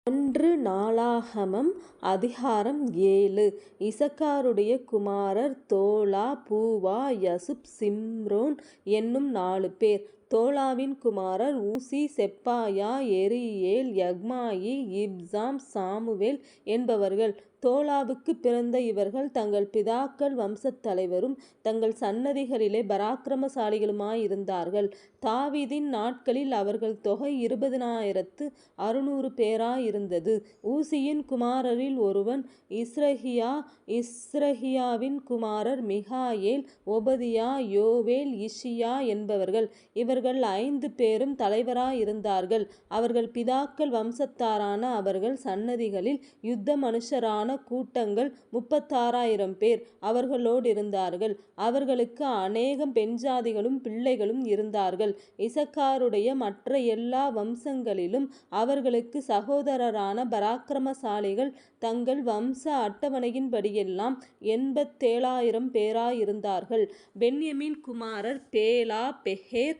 ஒன்று நாளாகமம் அதிகாரம் 7. இசக்காருடைய குமாரர் தோலா பூவா யசுப் சிம்ரோன் என்னும் 4 பேர். தோலாவின் குமாரர் ஊசி செப்பாயா எரியேல் யக்மாயி இப்சாம் சாமுவேல் என்பவர்கள். தோலாவுக்கு பிறந்த இவர்கள் தங்கள் பிதாக்கள் வம்சத் தலைவரும் தங்கள் சன்னதிகளிலே பராக்கிரமசாலிகளுமாயிருந்தார்கள். தாவீதின் நாட்களில் அவர்கள் தொகை 20,600 பேராயிருந்தது. ஊசியின் குமாரரில் ஒருவன் இஸ்ரகியா. இஸ்ரகியாவின் குமாரர் மிகாயேல் ஒபதியா யோவேல் இஷியா என்பவர்கள். இவர்கள் 5 பேரும் தலைவராயிருந்தார்கள். அவர்கள் பிதாக்கள் வம்சத்தாரான அவர்கள் சன்னதிகளில் யுத்த மனுஷரான கூட்டங்கள் 36,000 பேர் அவர்களோடிருந்தார்கள். அவர்களுக்கு அநேகம் பெண்ஜாதிகளும் பிள்ளைகளும் இருந்தார்கள். இசக்காருடைய மற்ற எல்லா வம்சங்களிலும் அவர்களுக்கு சகோதரரான பராக்கிரமசாலிகள் தங்கள் வம்ச அட்டவணையின்படியெல்லாம் 87,000 பேராயிருந்தார்கள். பென்யமீன் குமாரர் பேலா பெகேர்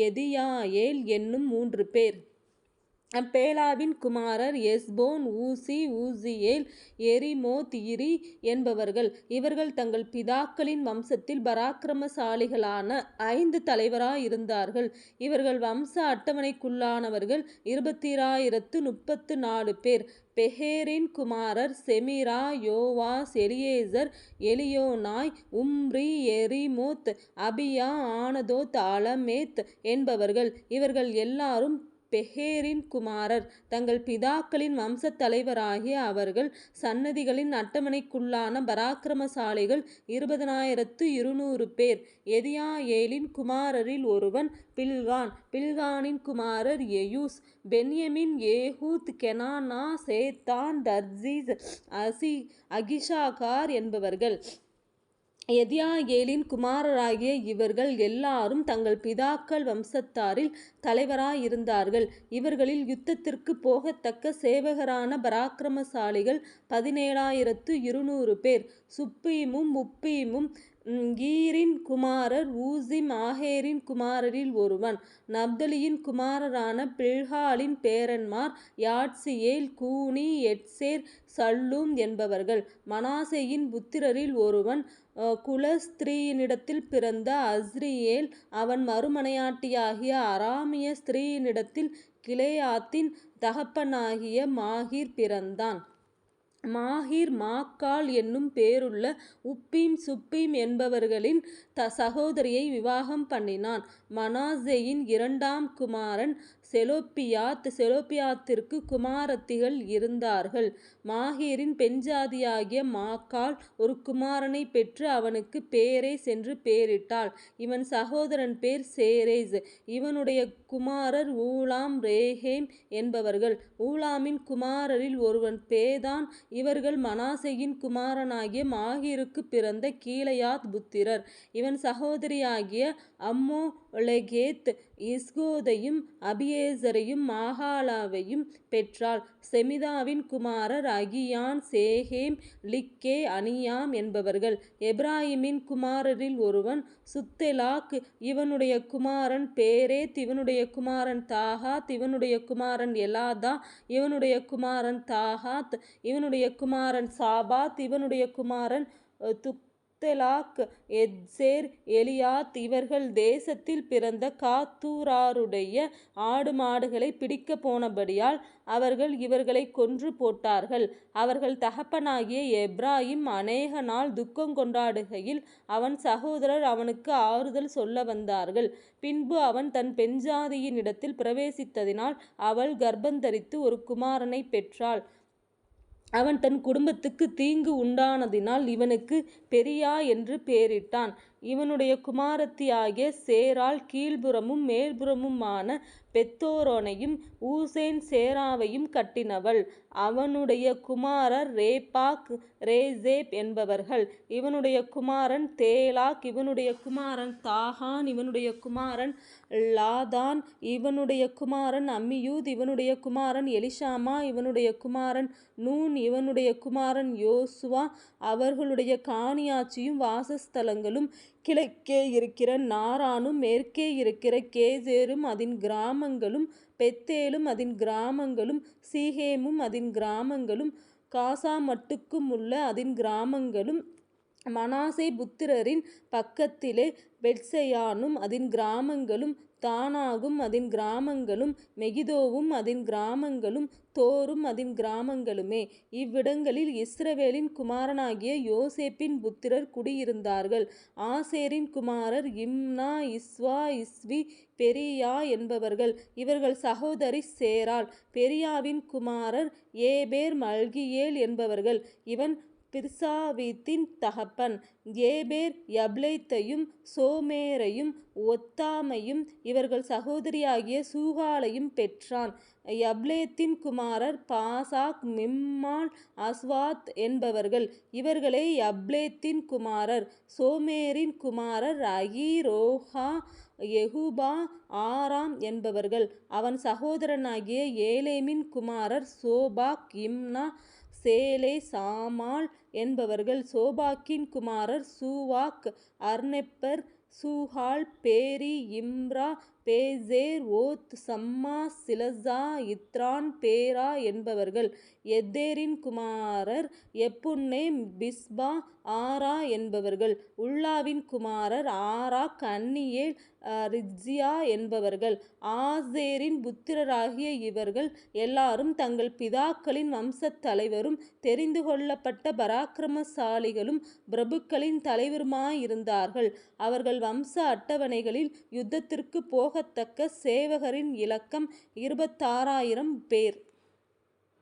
எதியாயேல் என்னும் 3 பேர். பேலாவின் குமாரர் எஸ்போன் ஊசி ஊசியேல் எரிமோத் இரி என்பவர்கள். இவர்கள் தங்கள் பிதாக்களின் வம்சத்தில் பராக்கிரமசாலிகளான 5 தலைவராயிருந்தார்கள். இவர்கள் வம்ச அட்டவணைக்குள்ளானவர்கள் 20,034 பேர். பெகேரின் குமாரர் செமிரா யோவாஸ் எலியேசர் எலியோனாய் உம்ரி எரிமோத் அபியா ஆனதோத் அலமேத் என்பவர்கள். இவர்கள் எல்லாரும் பெகேரின் குமாரர். தங்கள் பிதாக்களின் வம்சத் தலைவராகிய அவர்கள் சன்னதிகளின் அட்டவணைக்குள்ளான பராக்கிரமசாலிகள் 20,200 பேர். எதியாயேலின் குமாரரில் ஒருவன் பில்கான். பில்கானின் குமாரர் எயூஸ் பென்யமின் ஏகூத் கெனானா சேத்தான் தர்சீஸ் அகிஷாகார் என்பவர்கள். எதியாயேலின் குமாரராகிய இவர்கள் எல்லாரும் தங்கள் பிதாக்கள் வம்சத்தாரில் தலைவராயிருந்தார்கள். இவர்களில் யுத்தத்திற்கு போகத்தக்க சேவகரான பராக்கிரமசாலிகள் 17,200 பேர். சுப்பீமும் முப்பீமும் ஈரின் குமாரர் ஊசிம் ஆகேரின் குமாரரில் ஒருவன். நப்தலியின் குமாரரான பில்காலின் பேரன்மார் யாட்சியேல் கூனி எட்சேர் சல்லூம் என்பவர்கள். மனாசேயின் புத்திரரில் ஒருவன் குலஸ்திரீயினிடத்தில் பிறந்த அஸ்ரியேல். அவன் மறுமனையாட்டியாகிய அராமிய ஸ்திரீயினிடத்தில் கிலெயாத்தின் தகப்பனாகிய மாகீர் பிறந்தான். மாகீர் மாக்காள் என்னும் பேருள்ள உப்பீம் சுப்பீம் என்பவர்களின் சகோதரியை விவாகம் பண்ணினான். மனாசேயின் 2ஆம் குமாரன் செலொப்பியாத். செலொப்பியாத்திற்கு குமாரத்திகள் இருந்தார்கள். மாகீரின் பெண்ஜாதியாகிய மாக்காள் ஒரு குமாரனை பெற்று அவனுக்கு பேரேஸ் என்று பேரிட்டாள். இவன் சகோதரன் பேர் சேரேஸ். இவனுடைய குமாரர் ஊலாம் ரேகேம் என்பவர்கள். ஊலாமின் குமாரரில் ஒருவன் பேதான். இவர்கள் மனாசேயின் குமாரனாகிய மாகீருக்கு பிறந்த கீலேயாத் புத்திரர். இவன் சகோதரியாகிய அம்மோளெகேத் இஸ்கோதையும் அபியேசரையும் மாகாளாவையும் பெற்றாள். செமிதாவின் குமாரர் அகியான் சேகேம் லிக்கே அனியாம் என்பவர்கள். எப்ராயிமின் குமாரரில் ஒருவன் சுத்தெலாக். இவனுடைய குமாரன் பேரேத். இவனுடைய குமாரன் தாகாத். இவனுடைய குமாரன் எலாதா. இவனுடைய குமாரன் தாகாத். இவனுடைய குமாரன் சாபாத். இவனுடைய குமாரன் துக்தெலாக் எத்சேர் எலியாத். இவர்கள் தேசத்தில் பிறந்த காத்தூராருடைய ஆடு மாடுகளை பிடிக்கப் போனபடியால் அவர்கள் இவர்களை கொன்று போட்டார்கள். அவர்கள் தகப்பனாகிய எப்ராயிம் அநேக நாள் துக்கங்கொண்டாடுகையில் அவன் சகோதரர் அவனுக்கு ஆறுதல் சொல்ல வந்தார்கள். பின்பு அவன் தன் பெண்ஜாதியினிடத்தில் பிரவேசித்ததினால் அவள் கர்ப்பந்தரித்து ஒரு குமாரனை பெற்றாள். அவன் தன் குடும்பத்துக்கு தீங்கு உண்டானதினால் இவனுக்கு பெரியா என்று பேரிட்டான். இவனுடைய குமாரத்தியாகிய சேராள் கீழ்புறமும் மேல்புறமுமான பெத்தோரோனையும் ஊசேன் சேராவையும் கட்டினவள். அவனுடைய குமாரர் ரேப்பாக் ரேசேப் என்பவர்கள். இவனுடைய குமாரன் தேலாக். இவனுடைய குமாரன் தாகான். இவனுடைய குமாரன் லாதான். இவனுடைய குமாரன் அம்மியூத். இவனுடைய குமாரன் எலிஷாமா. இவனுடைய குமாரன் நூன். இவனுடைய குமாரன் யோசுவா. அவர்களுடைய காணியாட்சியும் வாசஸ்தலங்களும் கிழக்கே இருக்கிற நாரானும் மேற்கே இருக்கிற கேசேரும் அதன் கிராமங்களும் பெத்தேலும் அதன் கிராமங்களும் சீகேமும் அதன் கிராமங்களும் காசாமட்டுக்கும் உள்ள அதன் கிராமங்களும் மனாசே புத்திரரின் பக்கத்திலே பெத்செயானும் அதன் கிராமங்களும் தானாகும் அதன் கிராமங்களும் மெகிதோவும் அதன் கிராமங்களும் தோரும் அதன் கிராமங்களுமே. இவ்விடங்களில் இஸ்ரவேலின் குமாரனாகிய யோசேப்பின் புத்திரர் குடியிருந்தார்கள். ஆசேரின் குமாரர் இம்னா இஸ்வா இஸ்வி பெரியா என்பவர்கள். இவர்கள் சகோதரி சேராள். பெரியாவின் குமாரர் ஏபேர் மல்கியேல் என்பவர்கள். இவன் பிர்சாவீத்தின் தகப்பன். ஏபேர் யப்லேத்தையும் சோமேரையும் ஒத்தாமையும் இவர்கள் சகோதரியாகிய சூகாளையும் பெற்றான். யப்லேத்தின் குமாரர் பாசாக் மிம்மால் அஸ்வாத் என்பவர்கள். இவர்களே யப்லேத்தின் குமாரர். சோமேரின் குமாரர் அகி ரோஹா யெகுபா ஆராம் என்பவர்கள். அவன் சகோதரனாகிய ஏலேமின் குமாரர் சோபாக் இம்னா சேலே சாமால் என்பவர்கள். சோபாக்கின் குமாரர் சூவாக் அர்னெப்பர் சூஹால் பேரி இம்ரா பேசேர் ஓத் சம்மா சிலசா இத்ரான் பேரா என்பவர்கள். எத்தேரின் குமாரர் எப்புன்னே பிஸ்பா ஆரா என்பவர்கள். உல்லாவின் குமாரர் ஆராக் அன்னியேல் ரித்சியா என்பவர்கள். ஆசேரின் புத்திரராகிய இவர்கள் எல்லாரும் தங்கள் பிதாக்களின் வம்சத் தலைவரும் தெரிந்து கொள்ளப்பட்ட பராக்கிரமசாலிகளும் பிரபுக்களின் தலைவருமாயிருந்தார்கள். அவர்கள் வம்ச அட்டவணைகளில் யுத்தத்திற்கு போகத்தக்க சேவகரின் இலக்கம் 26,000 பேர்.